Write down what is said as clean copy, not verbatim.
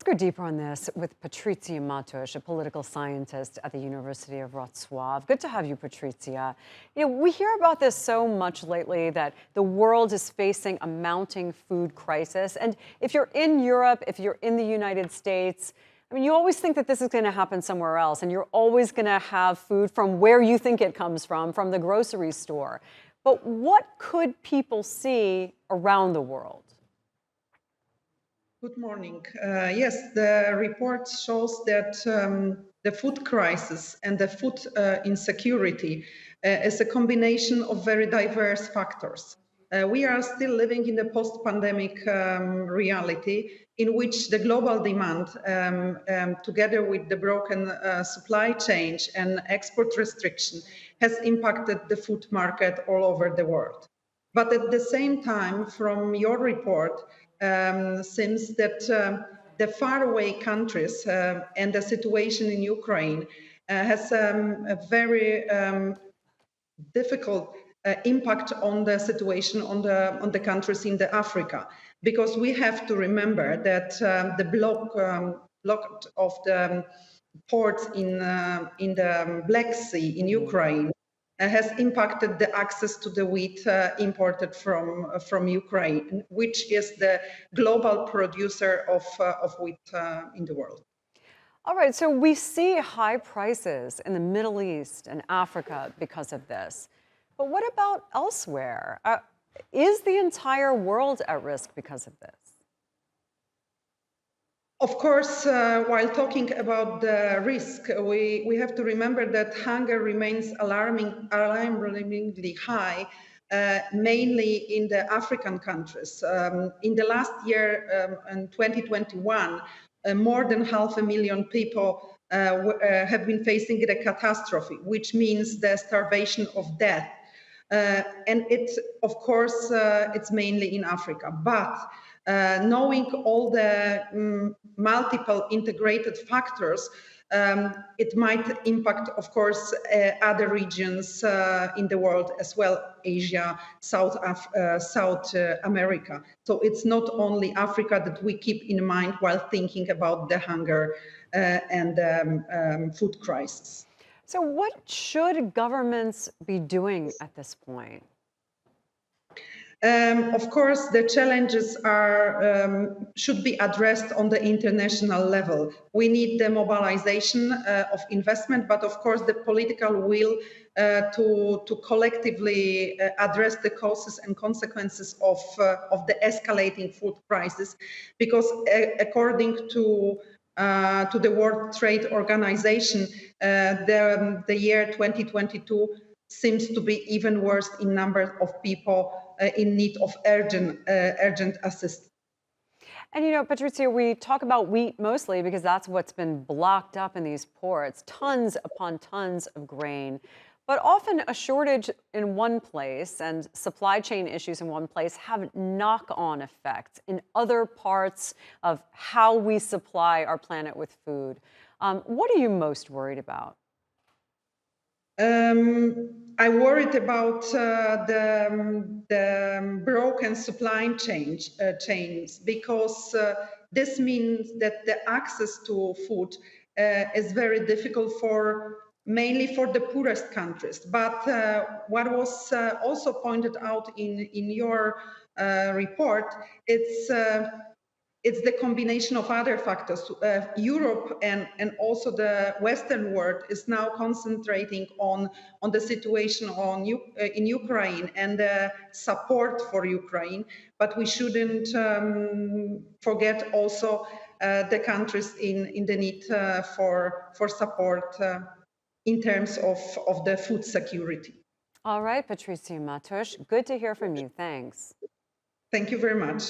Let's go deeper on this with Patrycja Matusz, a political scientist at the University of Wroclaw. Good to have you, Patrycja. We hear about this so much lately that the world is facing a mounting food crisis. And if you're in Europe, if you're in the United States, you always think that this is going to happen somewhere else, and you're always going to have food from where you think it comes from the grocery store. But what could people see around the world? Good morning. Yes, the report shows that the food crisis and the food insecurity is a combination of very diverse factors. We are still living in the post-pandemic reality in which the global demand, together with the broken supply chain and export restriction, has impacted the food market all over the world. But at the same time, from your report, seems that the faraway countries and the situation in Ukraine has a very difficult impact on the situation on the countries in the Africa, because we have to remember that the block of the ports in the Black Sea in Ukraine has impacted the access to the wheat imported from Ukraine, which is the global producer of wheat in the world. All right, so we see high prices in the Middle East and Africa because of this. But what about elsewhere? Is the entire world at risk because of this? Of course, while talking about the risk, we have to remember that hunger remains alarmingly high, mainly in the African countries. In the last year, in 2021, more than 500,000 people have been facing a catastrophe, which means the starvation of death. And of course, it's mainly in Africa. But knowing all the multiple integrated factors, it might impact, of course, other regions in the world as well, Asia, South America. So it's not only Africa that we keep in mind while thinking about the hunger and food crisis. So what should governments be doing at this point? Of course, the challenges should be addressed on the international level. We need the mobilization of investment, but of course the political will to collectively address the causes and consequences of the escalating food crisis, because according to the World Trade Organization, the year 2022 seems to be even worse in number of people in need of urgent assistance. And Patrycja, we talk about wheat mostly because that's what's been blocked up in these ports, tons upon tons of grain. But often a shortage in one place and supply chain issues in one place have knock-on effects in other parts of how we supply our planet with food. What are you most worried about? I'm worried about the broken supply chains, because this means that the access to food is very difficult mainly for the poorest countries. But what was also pointed out in your report, it's the combination of other factors. Europe and also the Western world is now concentrating on the situation in Ukraine and the support for Ukraine. But we shouldn't forget also the countries in the need for support in terms of the food security. All right, Patrycja Matusz, good to hear from you. Thanks. Thank you very much.